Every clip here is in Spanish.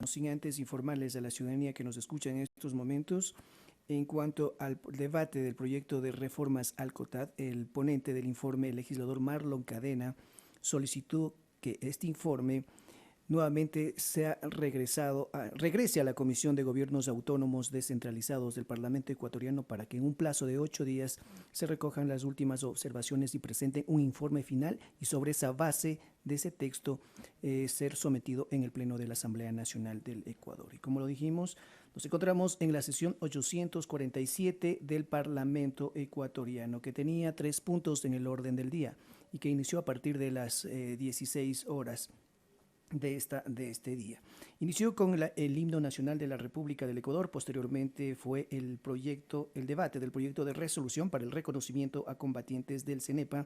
sin antes informarles a la ciudadanía que nos escucha en estos momentos en cuanto al debate del proyecto de reformas al COTAD. El ponente del informe, el legislador Marlon Cadena, solicitó que este informe nuevamente regrese a la Comisión de Gobiernos Autónomos Descentralizados del Parlamento ecuatoriano para que en un plazo de 8 días se recojan las últimas observaciones y presenten un informe final y sobre esa base de ese texto ser sometido en el Pleno de la Asamblea Nacional del Ecuador. Y como lo dijimos, nos encontramos en la sesión 847 del Parlamento ecuatoriano, que tenía 3 puntos en el orden del día y que inició a partir de las 16 horas de este día. Inició con el himno nacional de la República del Ecuador. Posteriormente fue el debate del proyecto de resolución para el reconocimiento a combatientes del CENEPA.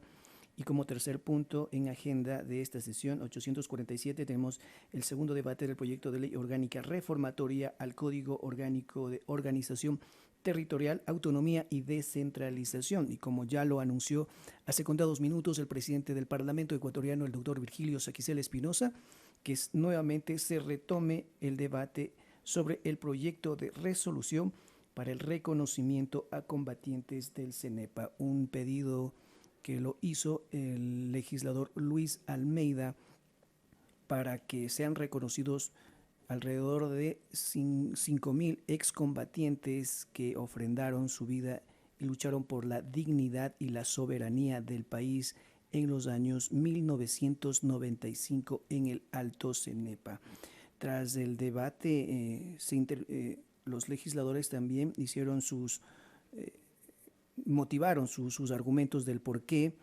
Y como tercer punto en agenda de esta sesión 847 tenemos el segundo debate del proyecto de ley orgánica reformatoria al Código Orgánico de Organización Territorial, Autonomía y Descentralización. Y como ya lo anunció hace contados minutos el presidente del Parlamento ecuatoriano, el doctor Virgilio Saquicel Espinosa, que nuevamente se retome el debate sobre el proyecto de resolución para el reconocimiento a combatientes del CENEPA, un pedido que lo hizo el legislador Luis Almeida para que sean reconocidos alrededor de 5.000 excombatientes que ofrendaron su vida y lucharon por la dignidad y la soberanía del país en los años 1995 en el Alto Cenepa. Tras el debate, los legisladores también hicieron motivaron sus argumentos del por qué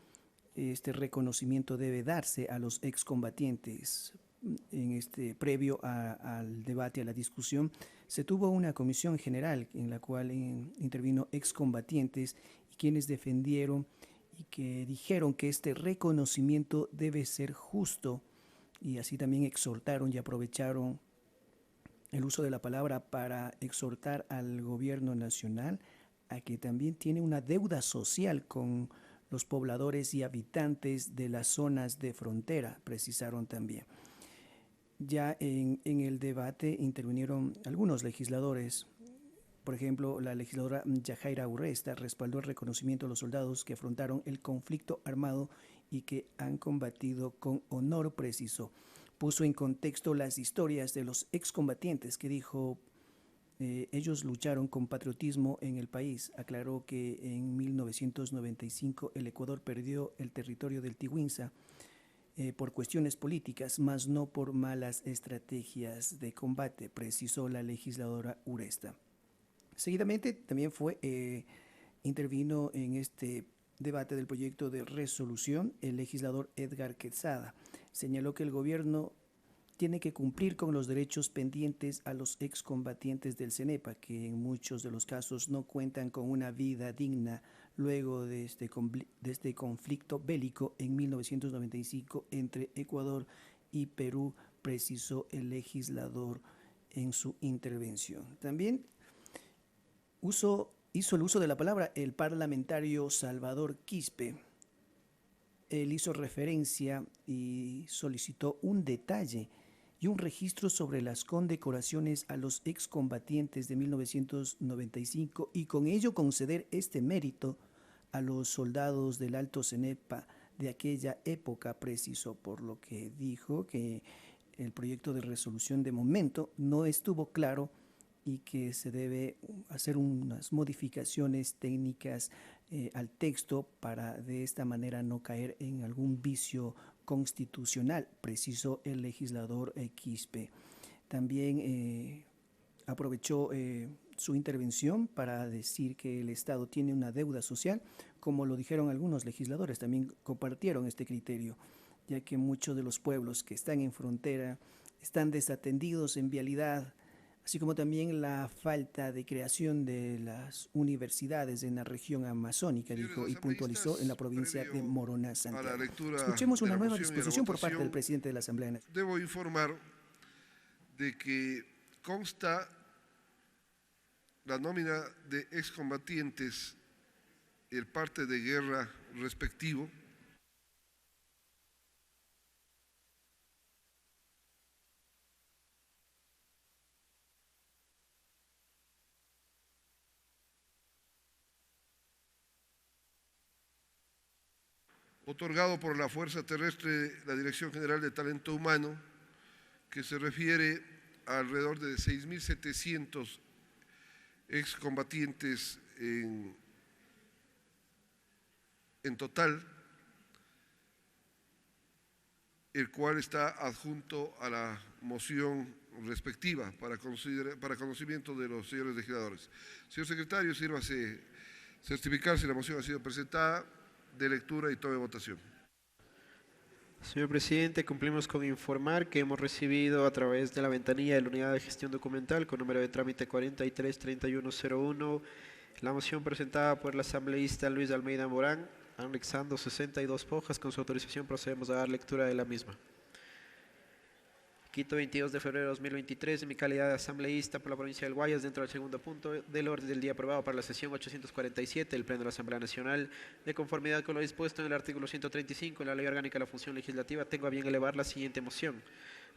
este reconocimiento debe darse a los excombatientes. Previo al debate, a la discusión, se tuvo una comisión general en la cual intervino excombatientes y quienes defendieron y que dijeron que este reconocimiento debe ser justo, y así también exhortaron y aprovecharon el uso de la palabra para exhortar al gobierno nacional a que también tiene una deuda social con los pobladores y habitantes de las zonas de frontera, precisaron también. Ya en el debate intervinieron algunos legisladores. Por ejemplo, la legisladora Yajaira Urresta respaldó el reconocimiento a los soldados que afrontaron el conflicto armado y que han combatido con honor, precisó. Puso en contexto las historias de los excombatientes que dijo ellos lucharon con patriotismo en el país. Aclaró que en 1995 el Ecuador perdió el territorio del Tiwinsa por cuestiones políticas, más no por malas estrategias de combate, precisó la legisladora Urresta. Seguidamente también intervino en este debate del proyecto de resolución el legislador Edgar Quezada. Señaló que el gobierno tiene que cumplir con los derechos pendientes a los excombatientes del CENEPA, que en muchos de los casos no cuentan con una vida digna luego de este conflicto bélico en 1995 entre Ecuador y Perú, precisó el legislador en su intervención. También hizo el uso de la palabra el parlamentario Salvador Quispe. Él hizo referencia y solicitó un detalle y un registro sobre las condecoraciones a los excombatientes de 1995 y con ello conceder este mérito a los soldados del Alto Cenepa de aquella época, precisó, por lo que dijo que el proyecto de resolución de momento no estuvo claro y que se debe hacer unas modificaciones técnicas al texto para de esta manera no caer en algún vicio constitucional, precisó el legislador Quispe. También aprovechó su intervención para decir que el Estado tiene una deuda social, como lo dijeron algunos legisladores, también compartieron este criterio, ya que muchos de los pueblos que están en frontera están desatendidos en vialidad, así como también la falta de creación de las universidades en la región amazónica, dijo y puntualizó en la provincia de Morona, Santiago. Escuchemos una nueva disposición por parte del presidente de la Asamblea Nacional. Debo informar de que consta la nómina de excombatientes y el parte de guerra respectivo otorgado por la Fuerza Terrestre, la Dirección General de Talento Humano, que se refiere a alrededor de 6.700 excombatientes en total, el cual está adjunto a la moción respectiva para conocimiento de los señores legisladores. Señor secretario, sírvase certificar si la moción ha sido presentada, de lectura y tome votación. Señor presidente, cumplimos con informar que hemos recibido a través de la ventanilla de la Unidad de Gestión Documental con número de trámite 433101 la moción presentada por el asambleísta Luis Almeida Morán, anexando 62 hojas. Con su autorización procedemos a dar lectura de la misma. Quito, 22 de febrero de 2023, en mi calidad de asambleísta por la provincia del Guayas, dentro del segundo punto del orden del día aprobado para la sesión 847 del Pleno de la Asamblea Nacional, de conformidad con lo dispuesto en el artículo 135 de la Ley Orgánica de la Función Legislativa, tengo a bien elevar la siguiente moción.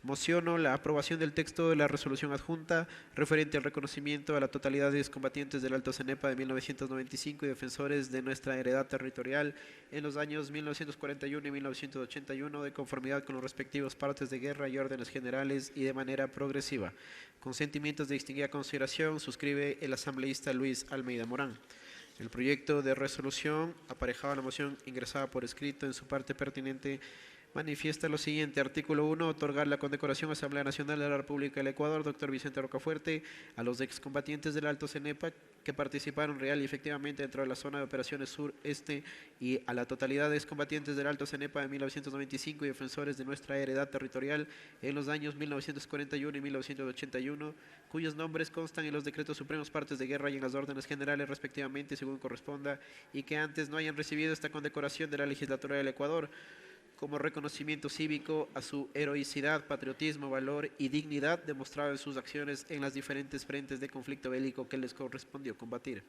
Mociono la aprobación del texto de la resolución adjunta referente al reconocimiento a la totalidad de excombatientes del Alto Cenepa de 1995 y defensores de nuestra heredad territorial en los años 1941 y 1981 de conformidad con los respectivos partes de guerra y órdenes generales y de manera progresiva. Con sentimientos de distinguida consideración, suscribe el asambleísta Luis Almeida Morán. El proyecto de resolución aparejado a la moción ingresada por escrito en su parte pertinente manifiesta lo siguiente. Artículo 1. Otorgar la condecoración a Asamblea Nacional de la República del Ecuador, doctor Vicente Rocafuerte, a los excombatientes del Alto Cenepa que participaron real y efectivamente dentro de la zona de operaciones sur-este y a la totalidad de excombatientes del Alto Cenepa de 1995 y defensores de nuestra heredad territorial en los años 1941 y 1981, cuyos nombres constan en los decretos supremos partes de guerra y en las órdenes generales respectivamente según corresponda, y que antes no hayan recibido esta condecoración de la legislatura del Ecuador, como reconocimiento cívico a su heroicidad, patriotismo, valor y dignidad demostrado en sus acciones en las diferentes frentes de conflicto bélico que les correspondió combatir.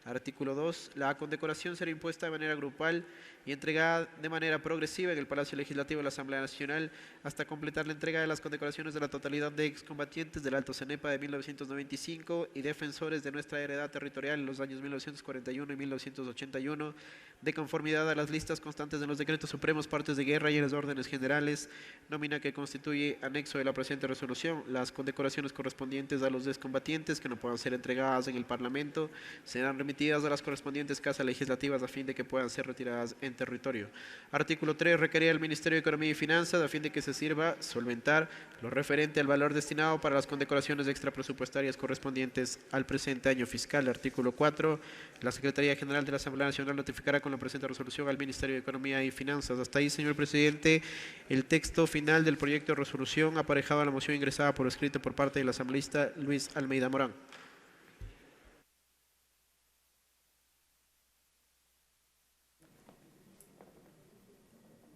Artículo 2. La condecoración será impuesta de manera grupal y entregada de manera progresiva en el Palacio Legislativo de la Asamblea Nacional hasta completar la entrega de las condecoraciones de la totalidad de excombatientes del Alto Cenepa de 1995 y defensores de nuestra heredad territorial en los años 1941 y 1981, de conformidad a las listas constantes de los decretos supremos, partes de guerra y en las órdenes generales, nómina que constituye anexo de la presente resolución. Las condecoraciones correspondientes a los excombatientes que no puedan ser entregadas en el Parlamento serán remitidas a las correspondientes casas legislativas a fin de que puedan ser retiradas en territorio. Artículo 3. Requerir al Ministerio de Economía y Finanzas a fin de que se sirva solventar lo referente al valor destinado para las condecoraciones extrapresupuestarias correspondientes al presente año fiscal. Artículo 4. La Secretaría General de la Asamblea Nacional notificará con la presente resolución al Ministerio de Economía y Finanzas. Hasta ahí, señor presidente, el texto final del proyecto de resolución aparejado a la moción ingresada por escrito por parte del asambleísta Luis Almeida Morán.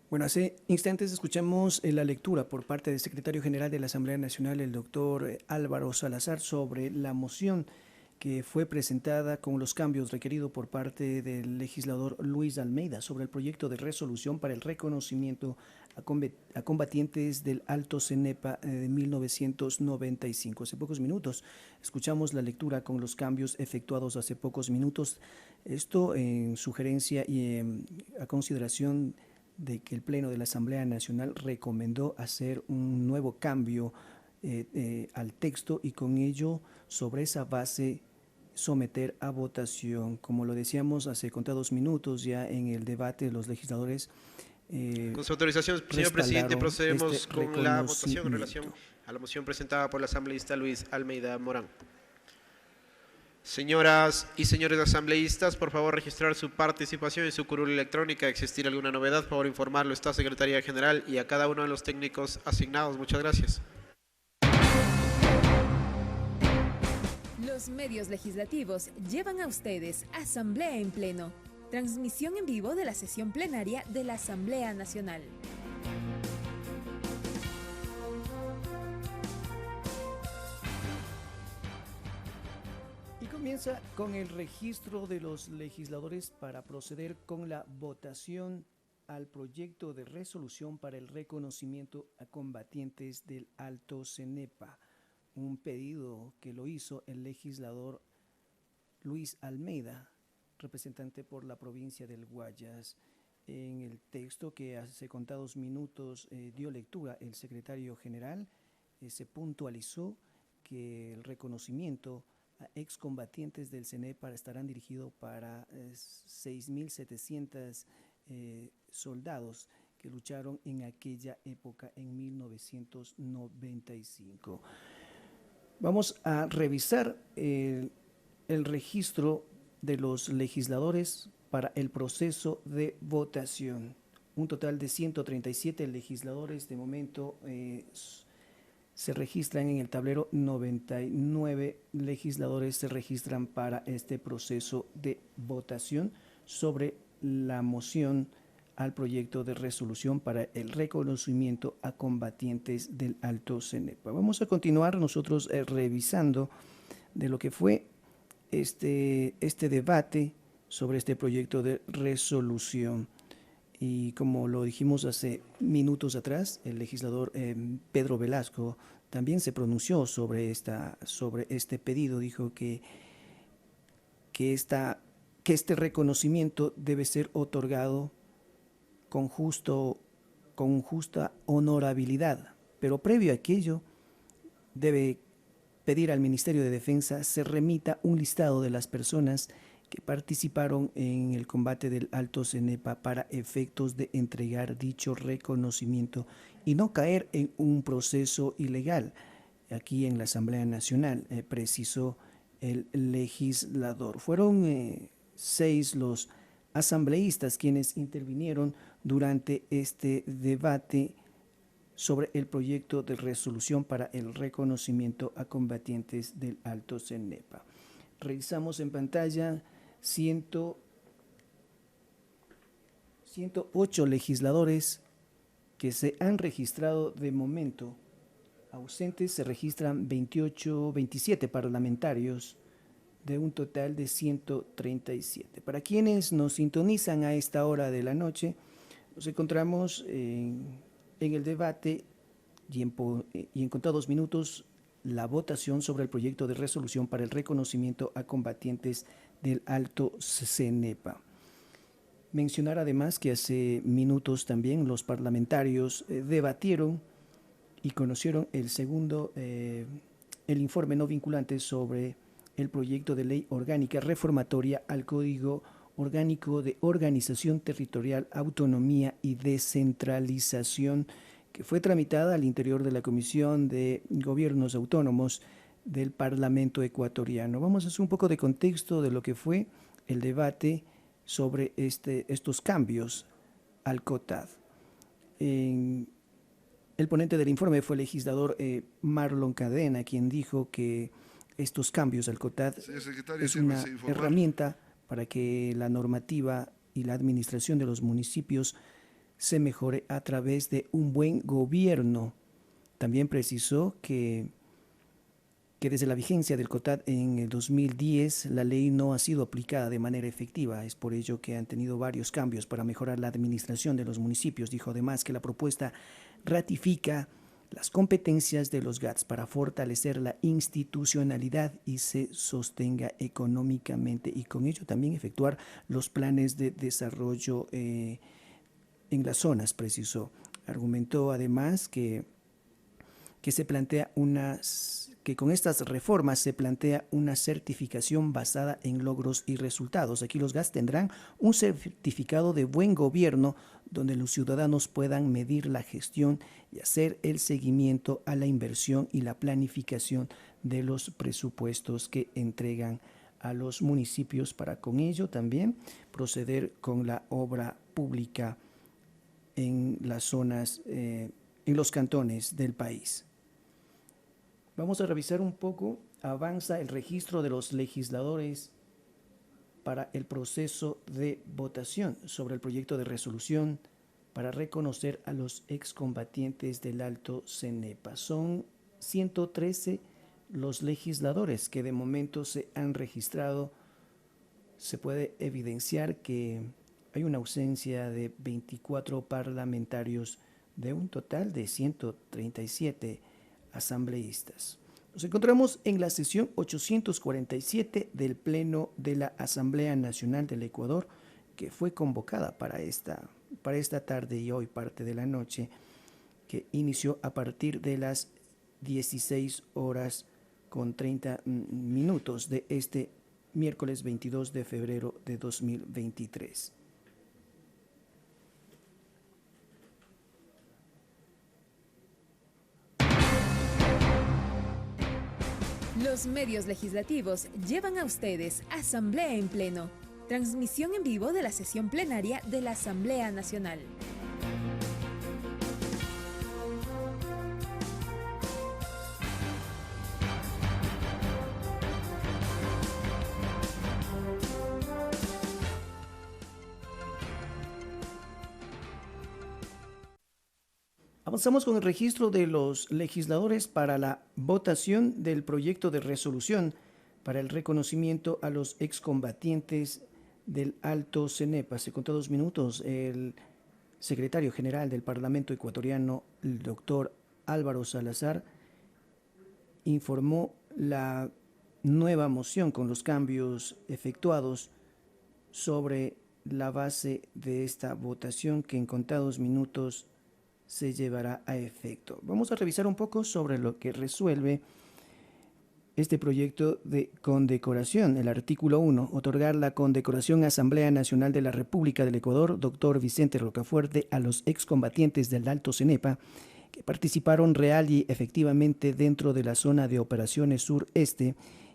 Bueno, hace instantes escuchamos la lectura por parte del secretario general de la Asamblea Nacional, el doctor Álvaro Salazar, sobre la moción que fue presentada con los cambios requeridos por parte del legislador Luis Almeida sobre el proyecto de resolución para el reconocimiento a combatientes del Alto Cenepa de 1995. Hace pocos minutos escuchamos la lectura con los cambios efectuados hace pocos minutos. Esto en sugerencia y a consideración de que el Pleno de la Asamblea Nacional recomendó hacer un nuevo cambio al texto y con ello, sobre esa base, someter a votación. Como lo decíamos hace contados minutos ya en el debate, los legisladores con su autorización, señor presidente, procedemos con la votación en relación a la moción presentada por el asambleísta Luis Almeida Morán. Señoras y señores asambleístas, por favor registrar su participación en su curul electrónica. ¿Existir alguna novedad? Por favor informarlo a esta Secretaría General y a cada uno de los técnicos asignados. Muchas gracias. Los medios legislativos llevan a ustedes Asamblea en Pleno, transmisión en vivo de la sesión plenaria de la Asamblea Nacional. Comienza con el registro de los legisladores para proceder con la votación al proyecto de resolución para el reconocimiento a combatientes del Alto Cenepa, un pedido que lo hizo el legislador Luis Almeida, representante por la provincia del Guayas. En el texto que hace contados minutos dio lectura el secretario general, se puntualizó que el reconocimiento a excombatientes del CENEPA estarán dirigidos para 6.700 soldados que lucharon en aquella época en 1995. Vamos a revisar el registro de los legisladores para el proceso de votación. Un total de 137 legisladores de momento se registran en el tablero, 99 legisladores se registran para este proceso de votación sobre la moción al proyecto de resolución para el reconocimiento a combatientes del Alto CENEPA. Vamos a continuar nosotros revisando de lo que fue este debate sobre este proyecto de resolución. Y como lo dijimos hace minutos atrás, el legislador Pedro Velasco también se pronunció sobre este pedido. Dijo que este reconocimiento debe ser otorgado con justa honorabilidad, pero previo a aquello debe pedir al Ministerio de Defensa se remita un listado de las personas que participaron en el combate del Alto CENEPA para efectos de entregar dicho reconocimiento y no caer en un proceso ilegal. Aquí en la Asamblea Nacional, precisó el legislador. Fueron 6 los asambleístas quienes intervinieron durante este debate sobre el proyecto de resolución para el reconocimiento a combatientes del Alto CENEPA. Revisamos en pantalla 108 legisladores que se han registrado de momento. Ausentes se registran 27 parlamentarios de un total de 137. Para quienes nos sintonizan a esta hora de la noche, nos encontramos en el debate y en contados minutos la votación sobre el proyecto de resolución para el reconocimiento a combatientes del Alto CENEPA. Mencionar además que hace minutos también los parlamentarios debatieron y conocieron el informe no vinculante sobre el proyecto de ley orgánica reformatoria al Código Orgánico de Organización Territorial, Autonomía y Descentralización, que fue tramitada al interior de la Comisión de Gobiernos Autónomos del Parlamento ecuatoriano. Vamos a hacer un poco de contexto de lo que fue el debate sobre estos cambios al COTAD. El ponente del informe fue el legislador Marlon Cadena, quien dijo que estos cambios al COTAD es una herramienta para que la normativa y la administración de los municipios se mejore a través de un buen gobierno. También precisó que desde la vigencia del COTAD en el 2010 la ley no ha sido aplicada de manera efectiva. Es por ello que han tenido varios cambios para mejorar la administración de los municipios. Dijo además que la propuesta ratifica las competencias de los GATS para fortalecer la institucionalidad y se sostenga económicamente y con ello también efectuar los planes de desarrollo en las zonas, precisó. Argumentó además que con estas reformas se plantea una certificación basada en logros y resultados. Aquí los GATS tendrán un certificado de buen gobierno donde los ciudadanos puedan medir la gestión y hacer el seguimiento a la inversión y la planificación de los presupuestos que entregan a los municipios para con ello también proceder con la obra pública en las zonas, en los cantones del país. Vamos a revisar un poco. Avanza el registro de los legisladores para el proceso de votación sobre el proyecto de resolución para reconocer a los excombatientes del Alto CENEPA. Son 113 los legisladores que de momento se han registrado. Se puede evidenciar que hay una ausencia de 24 parlamentarios de un total de 137 asambleístas. Nos encontramos en la sesión 847 del Pleno de la Asamblea Nacional del Ecuador, que fue convocada para esta tarde y hoy parte de la noche, que inició a partir de las 16 horas con 30 minutos de este miércoles 22 de febrero de 2023. Los medios legislativos llevan a ustedes Asamblea en Pleno, transmisión en vivo de la sesión plenaria de la Asamblea Nacional. Avanzamos con el registro de los legisladores para la votación del proyecto de resolución para el reconocimiento a los excombatientes del Alto Cenepa. Hace contados minutos, el secretario general del Parlamento ecuatoriano, el doctor Álvaro Salazar, informó la nueva moción con los cambios efectuados sobre la base de esta votación que en contados minutos se llevará a efecto. Vamos a revisar un poco sobre lo que resuelve este proyecto de condecoración. El artículo 1, otorgar la condecoración Asamblea Nacional de la República del Ecuador, doctor Vicente Rocafuerte, a los excombatientes del Alto Cenepa que participaron real y efectivamente dentro de la zona de operaciones sur-este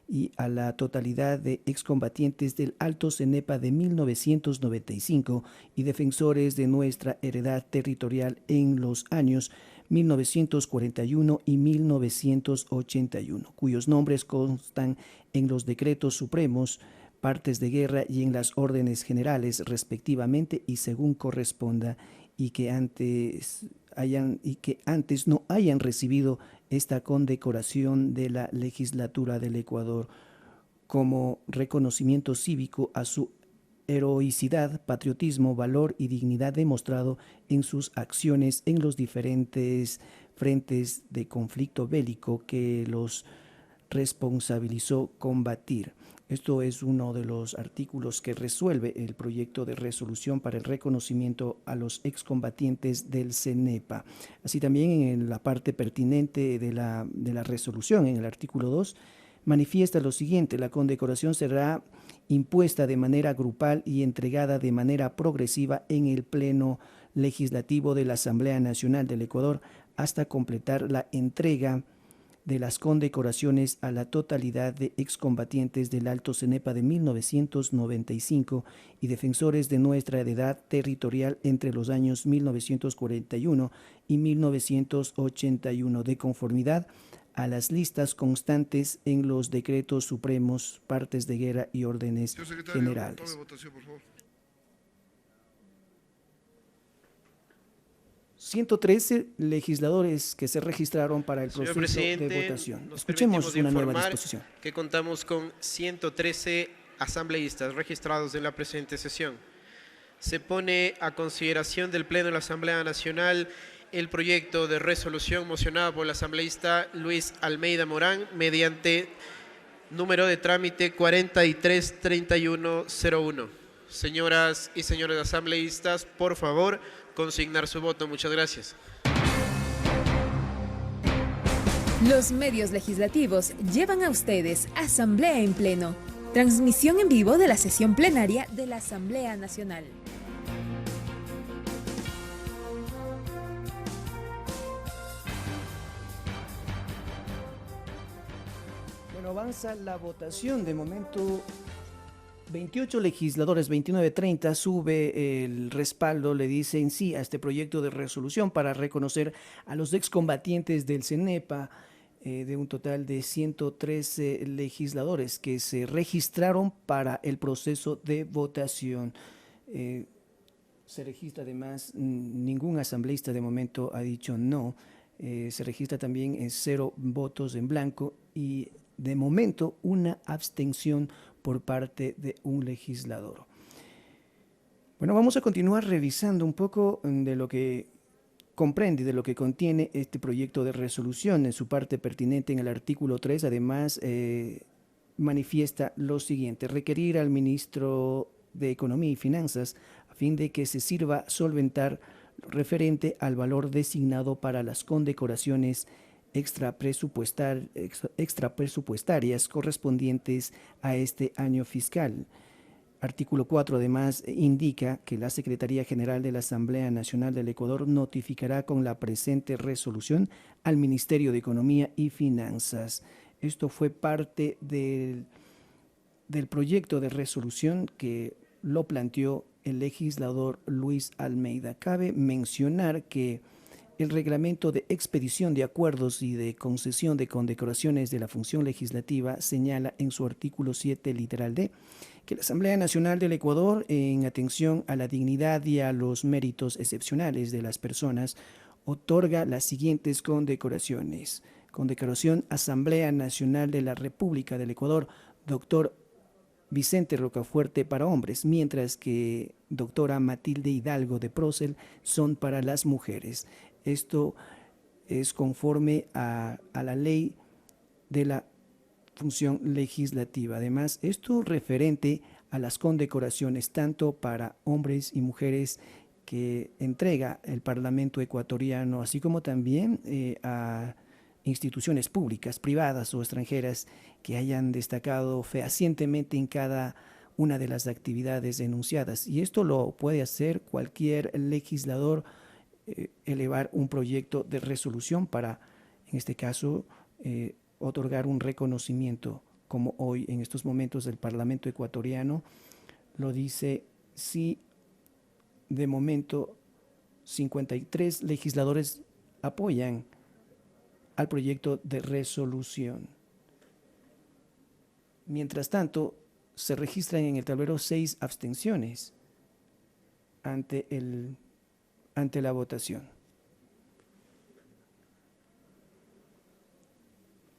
y a la totalidad de excombatientes del Alto Cenepa de 1995 y defensores de nuestra heredad territorial en los años 1941 y 1981, cuyos nombres constan en los decretos supremos, partes de guerra y en las órdenes generales respectivamente y según corresponda, y que antes no hayan recibido esta condecoración de la legislatura del Ecuador como reconocimiento cívico a su heroicidad, patriotismo, valor y dignidad demostrado en sus acciones en los diferentes frentes de conflicto bélico que los responsabilizó combatir. Esto es uno de los artículos que resuelve el proyecto de resolución para el reconocimiento a los excombatientes del CENEPA. Así también en la parte pertinente de la resolución, en el artículo 2, manifiesta lo siguiente: la condecoración será impuesta de manera grupal y entregada de manera progresiva en el Pleno Legislativo de la Asamblea Nacional del Ecuador hasta completar la entrega de las condecoraciones a la totalidad de excombatientes del Alto Cenepa de 1995 y defensores de nuestra heredad territorial entre los años 1941 y 1981, de conformidad a las listas constantes en los decretos supremos, partes de guerra y órdenes generales. Tome votación, por favor. 113 legisladores que se registraron para el Señor proceso presidente, de votación. nos Escuchemos permitimos una nueva informar disposición. que contamos con 113 asambleístas registrados en la presente sesión. Se pone a consideración del Pleno de la Asamblea Nacional el proyecto de resolución mocionado por el asambleísta Luis Almeida Morán mediante número de trámite 433101. Señoras y señores asambleístas, por favor, consignar su voto. Muchas gracias. Los medios legislativos llevan a ustedes Asamblea en Pleno, transmisión en vivo de la sesión plenaria de la Asamblea Nacional. Bueno, avanza la votación. De momento, 28 legisladores, 29-30, sube el respaldo, le dicen sí a este proyecto de resolución para reconocer a los excombatientes del CENEPA, de un total de 113 legisladores que se registraron para el proceso de votación. Se registra además, ningún asambleísta de momento ha dicho no. Se registra también 0 votos en blanco y de momento una abstención por parte de un legislador. Bueno, vamos a continuar revisando un poco de lo que comprende, de lo que contiene este proyecto de resolución. En su parte pertinente, en el artículo 3, además, manifiesta lo siguiente: requerir al ministro de Economía y Finanzas a fin de que se sirva solventar lo referente al valor designado para las condecoraciones extrapresupuestarias correspondientes a este año fiscal. Artículo 4, además, indica que la Secretaría General de la Asamblea Nacional del Ecuador notificará con la presente resolución al Ministerio de Economía y Finanzas. Esto fue parte del proyecto de resolución que lo planteó el legislador Luis Almeida. Cabe mencionar que el reglamento de expedición de acuerdos y de concesión de condecoraciones de la función legislativa señala en su artículo 7, literal D, que la Asamblea Nacional del Ecuador, en atención a la dignidad y a los méritos excepcionales de las personas, otorga las siguientes condecoraciones. Condecoración Asamblea Nacional de la República del Ecuador, doctor Vicente Rocafuerte para hombres, mientras que doctora Matilde Hidalgo de Procel son para las mujeres. Esto es conforme a la ley de la función legislativa. Además, esto referente a las condecoraciones tanto para hombres y mujeres que entrega el Parlamento ecuatoriano, así como también a instituciones públicas, privadas o extranjeras que hayan destacado fehacientemente en cada una de las actividades enunciadas. Y esto lo puede hacer cualquier legislador, elevar un proyecto de resolución para, en este caso, otorgar un reconocimiento, como hoy en estos momentos el Parlamento ecuatoriano lo dice. Si de momento 53 legisladores apoyan al proyecto de resolución. Mientras tanto, se registran en el tablero 6 abstenciones ante la votación.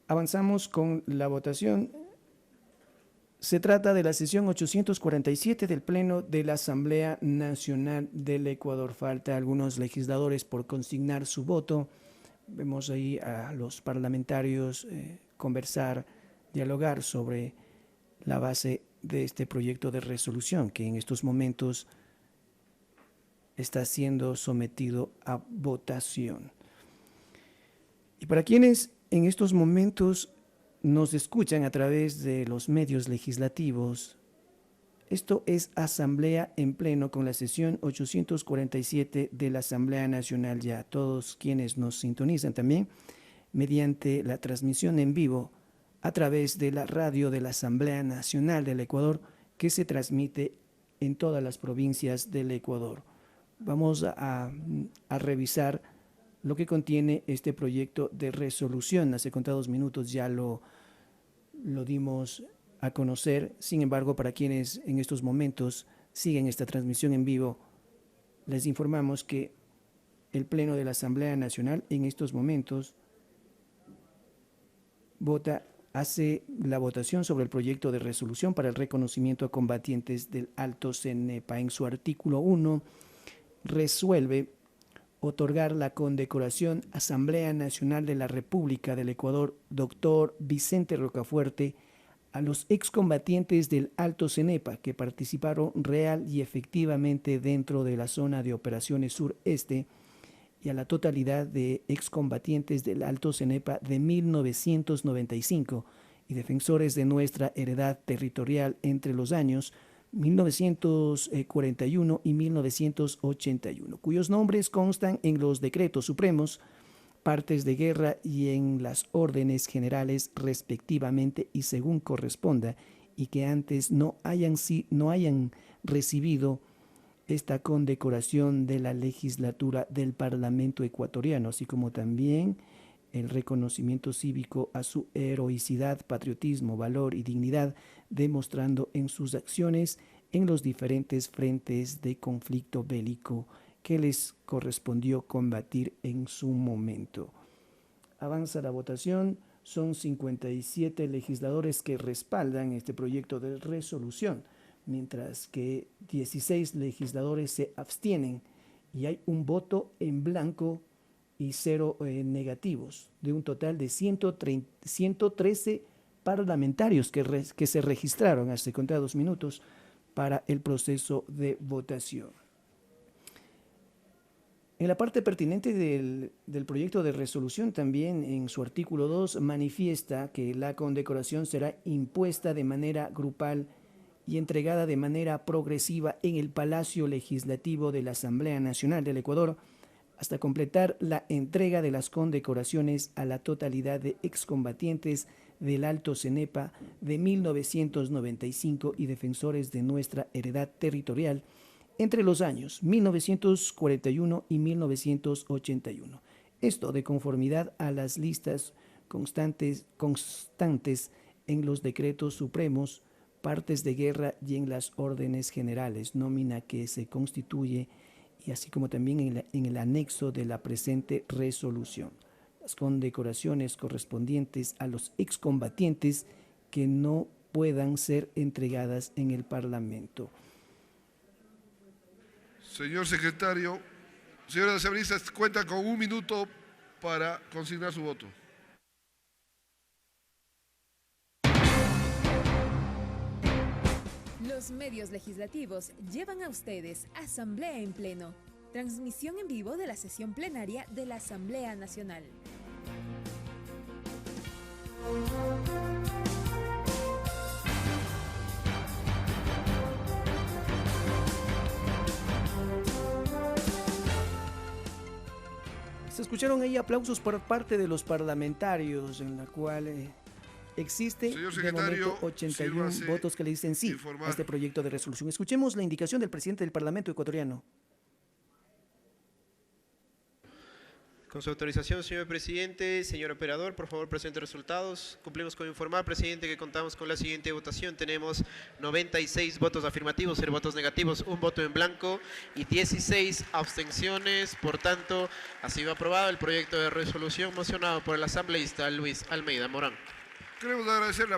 Avanzamos con la votación. Se trata de la sesión 847 del Pleno de la Asamblea Nacional del Ecuador. Falta algunos legisladores por consignar su voto. Vemos ahí a los parlamentarios conversar, dialogar sobre la base de este proyecto de resolución que en estos momentos está siendo sometido a votación. Y para quienes en estos momentos nos escuchan a través de los medios legislativos, esto es Asamblea en Pleno con la sesión 847 de la Asamblea Nacional. Ya todos quienes nos sintonizan también mediante la transmisión en vivo a través de la radio de la Asamblea Nacional del Ecuador, que se transmite en todas las provincias del Ecuador. Vamos a revisar lo que contiene este proyecto de resolución. Hace contados minutos ya lo dimos a conocer. Sin embargo, para quienes en estos momentos siguen esta transmisión en vivo, les informamos que el Pleno de la Asamblea Nacional en estos momentos hace la votación sobre el proyecto de resolución para el reconocimiento a combatientes del Alto CENEPA. En su artículo 1 resuelve otorgar la condecoración Asamblea Nacional de la República del Ecuador, doctor Vicente Rocafuerte, a los excombatientes del Alto CENEPA que participaron real y efectivamente dentro de la zona de operaciones sureste y a la totalidad de excombatientes del Alto CENEPA de 1995 y defensores de nuestra heredad territorial entre los años 1941 y 1981, cuyos nombres constan en los decretos supremos, partes de guerra y en las órdenes generales respectivamente y según corresponda, y que antes no hayan recibido esta condecoración de la legislatura del Parlamento ecuatoriano, así como también el reconocimiento cívico a su heroicidad, patriotismo, valor y dignidad, demostrando en sus acciones en los diferentes frentes de conflicto bélico que les correspondió combatir en su momento. Avanza la votación. Son 57 legisladores que respaldan este proyecto de resolución, mientras que 16 legisladores se abstienen y hay un voto en blanco y 0 negativos, de un total de 113 parlamentarios que se registraron hace contados minutos para el proceso de votación. En la parte pertinente del proyecto de resolución, también en su artículo 2, manifiesta que la condecoración será impuesta de manera grupal y entregada de manera progresiva en el Palacio Legislativo de la Asamblea Nacional del Ecuador, hasta completar la entrega de las condecoraciones a la totalidad de excombatientes del Alto Cenepa de 1995 y defensores de nuestra heredad territorial entre los años 1941 y 1981. Esto de conformidad a las listas constantes en los decretos supremos, partes de guerra y en las órdenes generales, nómina que se constituye, y así como también en el anexo de la presente resolución. Las condecoraciones correspondientes a los excombatientes que no puedan ser entregadas en el Parlamento. Señor secretario, señores asambleístas, cuentan con 1 minuto para consignar su voto. Los medios legislativos llevan a ustedes Asamblea en Pleno, transmisión en vivo de la sesión plenaria de la Asamblea Nacional. Se escucharon ahí aplausos por parte de los parlamentarios, en la cual existe de momento 81 votos que le dicen sí a este proyecto de resolución. Escuchemos la indicación del presidente del Parlamento ecuatoriano. Con su autorización, señor presidente, señor operador, por favor presente resultados. Cumplimos con informar, presidente, que contamos con la siguiente votación. Tenemos 96 votos afirmativos, 0 votos negativos, 1 voto en blanco y 16 abstenciones. Por tanto, ha sido aprobado el proyecto de resolución mocionado por el asambleísta Luis Almeida Morán. Queremos agradecer la